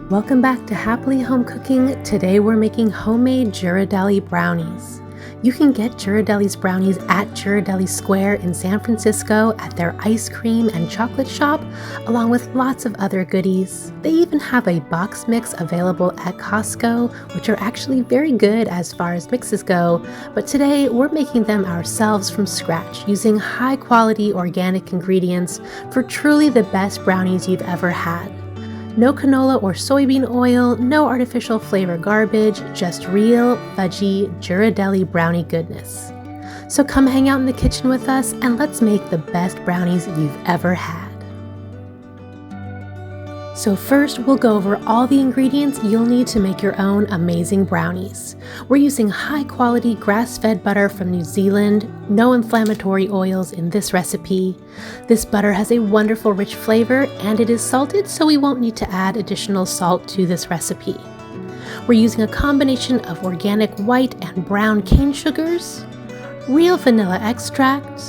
Welcome back to Happily Home Cooking. Today we're making homemade Ghirardelli brownies. You can get Ghirardelli's brownies at Ghirardelli Square in San Francisco at their ice cream and chocolate shop, along with lots of other goodies. They even have a box mix available at Costco, which are actually very good as far as mixes go, but today we're making them ourselves from scratch using high quality organic ingredients for truly the best brownies you've ever had. No canola or soybean oil, no artificial flavor garbage, just real, fudgy, Ghirardelli brownie goodness. So come hang out in the kitchen with us and let's make the best brownies you've ever had. So first, we'll go over all the ingredients you'll need to make your own amazing brownies. We're using high-quality grass-fed butter from New Zealand, no inflammatory oils in this recipe. This butter has a wonderful rich flavor and it is salted, so we won't need to add additional salt to this recipe. We're using a combination of organic white and brown cane sugars, real vanilla extract,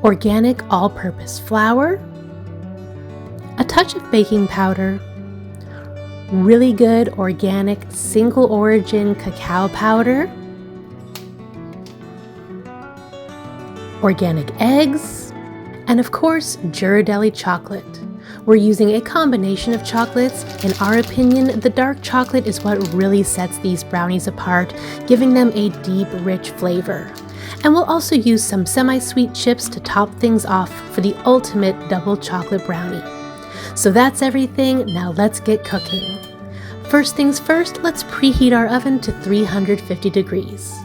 organic all-purpose flour, a touch of baking powder, really good organic single origin cacao powder, organic eggs, and of course, Ghirardelli chocolate. We're using a combination of chocolates. In our opinion, the dark chocolate is what really sets these brownies apart, giving them a deep, rich flavor. And we'll also use some semi-sweet chips to top things off for the ultimate double chocolate brownie. So that's everything, now let's get cooking. First things first, let's preheat our oven to 350 degrees.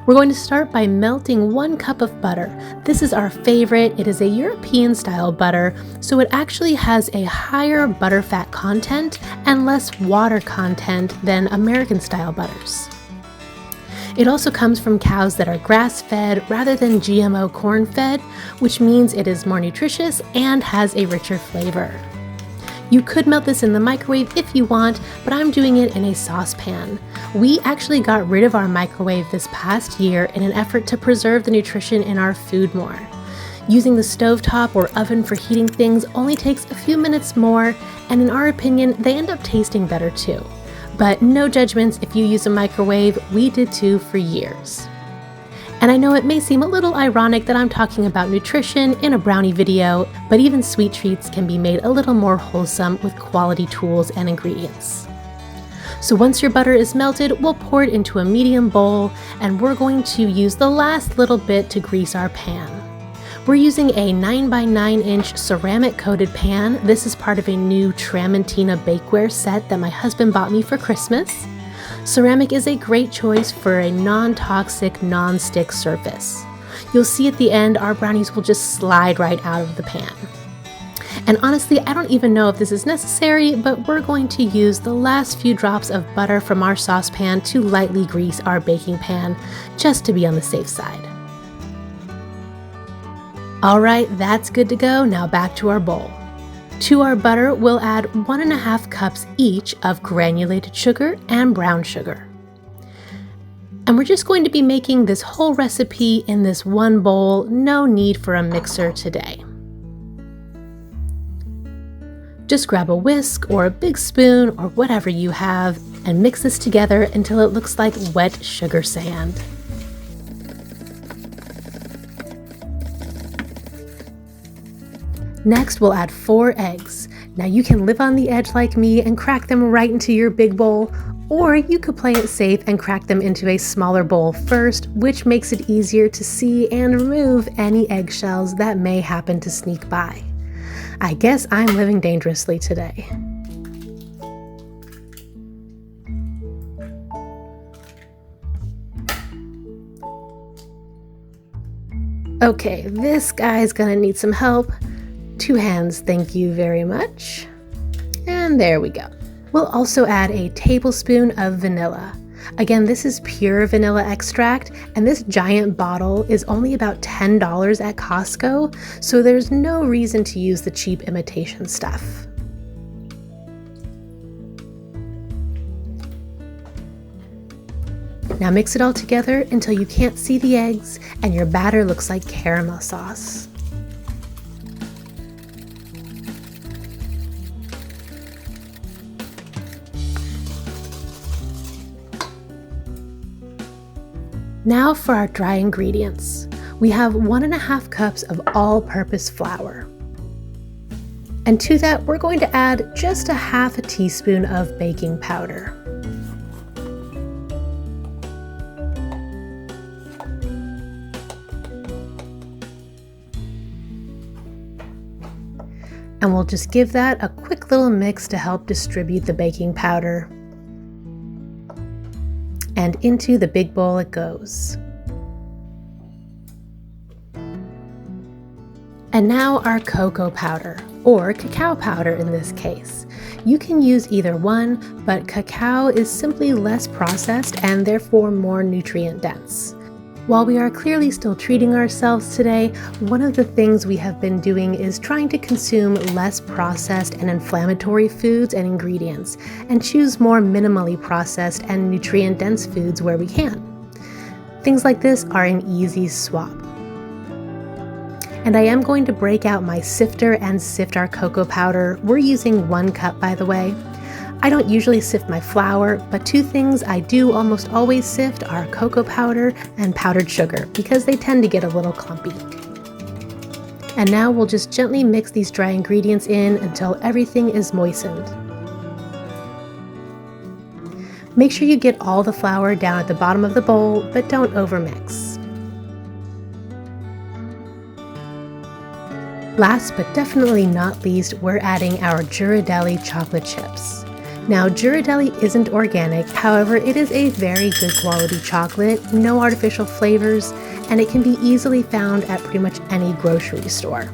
We're going to start by melting 1 cup of butter. This is our favorite. It is a European style butter, so it actually has a higher butterfat content and less water content than American style butters. It also comes from cows that are grass-fed rather than GMO corn-fed, which means it is more nutritious and has a richer flavor. You could melt this in the microwave if you want, but I'm doing it in a saucepan. We actually got rid of our microwave this past year in an effort to preserve the nutrition in our food more. Using the stovetop or oven for heating things only takes a few minutes more, and in our opinion, they end up tasting better too. But no judgments if you use a microwave, we did too for years. And I know it may seem a little ironic that I'm talking about nutrition in a brownie video, but even sweet treats can be made a little more wholesome with quality tools and ingredients. So once your butter is melted, we'll pour it into a medium bowl, and we're going to use the last little bit to grease our pan. We're using a 9x9-inch ceramic coated pan. This is part of a new Tramontina bakeware set that my husband bought me for Christmas. Ceramic is a great choice for a non-toxic, non-stick surface. You'll see at the end, our brownies will just slide right out of the pan. And honestly, I don't even know if this is necessary, but we're going to use the last few drops of butter from our saucepan to lightly grease our baking pan, just to be on the safe side. Alright, that's good to go. Now back to our bowl. To our butter, we'll add 1.5 cups each of granulated sugar and brown sugar. And we're just going to be making this whole recipe in this one bowl, no need for a mixer today. Just grab a whisk or a big spoon or whatever you have and mix this together until it looks like wet sugar sand. Next, we'll add 4 eggs. Now you can live on the edge like me and crack them right into your big bowl, or you could play it safe and crack them into a smaller bowl first, which makes it easier to see and remove any eggshells that may happen to sneak by. I guess I'm living dangerously today. Okay, this guy's gonna need some help. 2 hands, thank you very much. And there we go. We'll also add a tablespoon of vanilla. Again, this is pure vanilla extract, and this giant bottle is only about $10 at Costco, so there's no reason to use the cheap imitation stuff. Now mix it all together until you can't see the eggs and your batter looks like caramel sauce. Now for our dry ingredients. We have 1.5 cups of all-purpose flour. And to that, we're going to add just a half a teaspoon of baking powder. And we'll just give that a quick little mix to help distribute the baking powder. And into the big bowl it goes. And now our cocoa powder, or cacao powder in this case. You can use either one, but cacao is simply less processed and therefore more nutrient dense. While we are clearly still treating ourselves today, one of the things we have been doing is trying to consume less processed and inflammatory foods and ingredients, and choose more minimally processed and nutrient-dense foods where we can. Things like this are an easy swap. And I am going to break out my sifter and sift our cocoa powder. We're using 1 cup, by the way. I don't usually sift my flour, but 2 things I do almost always sift are cocoa powder and powdered sugar because they tend to get a little clumpy. And now we'll just gently mix these dry ingredients in until everything is moistened. Make sure you get all the flour down at the bottom of the bowl, but don't overmix. Last but definitely not least, we're adding our Ghirardelli chocolate chips. Now, Ghirardelli isn't organic, however, it is a very good quality chocolate, no artificial flavors, and it can be easily found at pretty much any grocery store.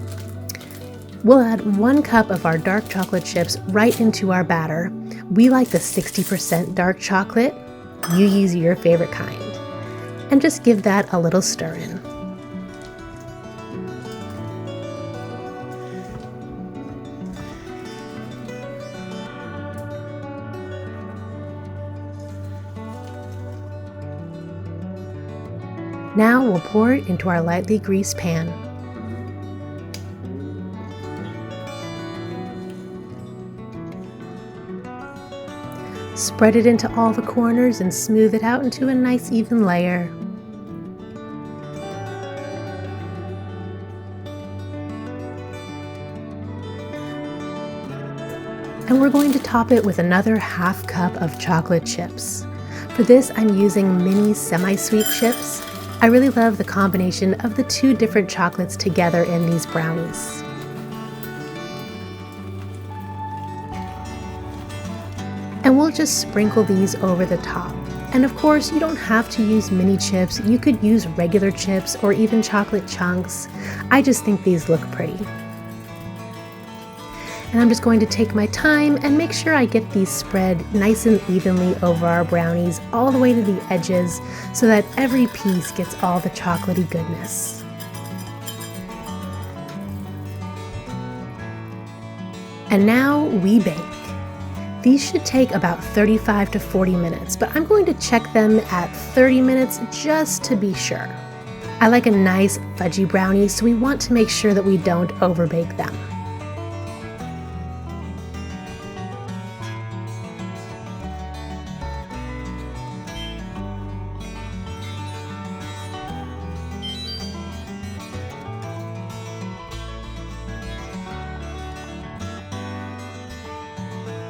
We'll add 1 cup of our dark chocolate chips right into our batter. We like the 60% dark chocolate. You use your favorite kind. And just give that a little stir in. Now we'll pour it into our lightly greased pan. Spread it into all the corners and smooth it out into a nice even layer. And we're going to top it with another half cup of chocolate chips. For this, I'm using mini semi-sweet chips. I really love the combination of the 2 different chocolates together in these brownies. And we'll just sprinkle these over the top. And of course, you don't have to use mini chips. You could use regular chips or even chocolate chunks. I just think these look pretty. And I'm just going to take my time and make sure I get these spread nice and evenly over our brownies all the way to the edges so that every piece gets all the chocolatey goodness. And now we bake. These should take about 35 to 40 minutes, but I'm going to check them at 30 minutes just to be sure. I like a nice fudgy brownie, so we want to make sure that we don't overbake them.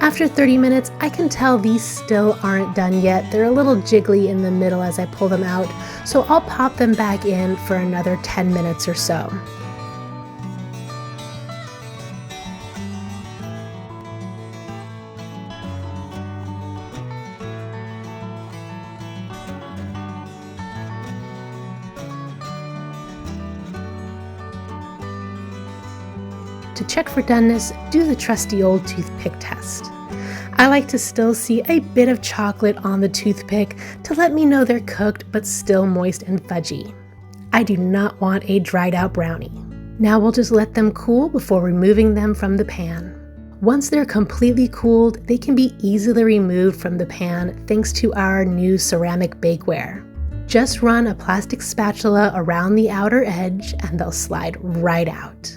After 30 minutes, I can tell these still aren't done yet. They're a little jiggly in the middle as I pull them out, so I'll pop them back in for another 10 minutes or so. To check for doneness, do the trusty old toothpick test. I like to still see a bit of chocolate on the toothpick to let me know they're cooked but still moist and fudgy. I do not want a dried out brownie. Now we'll just let them cool before removing them from the pan. Once they're completely cooled, they can be easily removed from the pan thanks to our new ceramic bakeware. Just run a plastic spatula around the outer edge and they'll slide right out.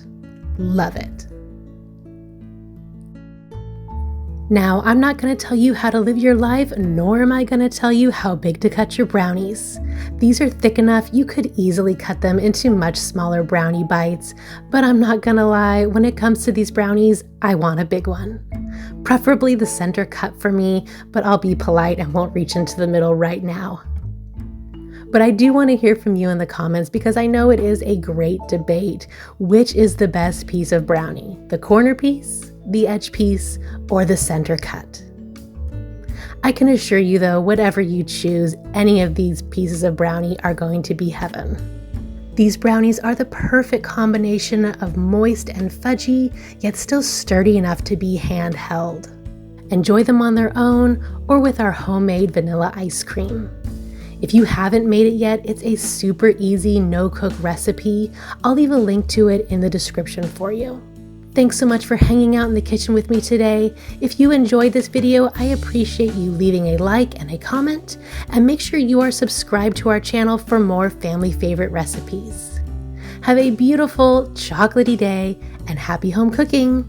Love it. Now, I'm not going to tell you how to live your life, nor am I going to tell you how big to cut your brownies. These are thick enough you could easily cut them into much smaller brownie bites, but I'm not going to lie, when it comes to these brownies, I want a big one. Preferably the center cut for me, but I'll be polite and won't reach into the middle right now. But I do want to hear from you in the comments because I know it is a great debate. Which is the best piece of brownie? The corner piece, the edge piece, or the center cut? I can assure you though, whatever you choose, any of these pieces of brownie are going to be heaven. These brownies are the perfect combination of moist and fudgy, yet still sturdy enough to be handheld. Enjoy them on their own or with our homemade vanilla ice cream. If you haven't made it yet, it's a super easy no-cook recipe. I'll leave a link to it in the description for you. Thanks so much for hanging out in the kitchen with me today. If you enjoyed this video, I appreciate you leaving a like and a comment, and make sure you are subscribed to our channel for more family favorite recipes. Have a beautiful chocolatey day and happy home cooking!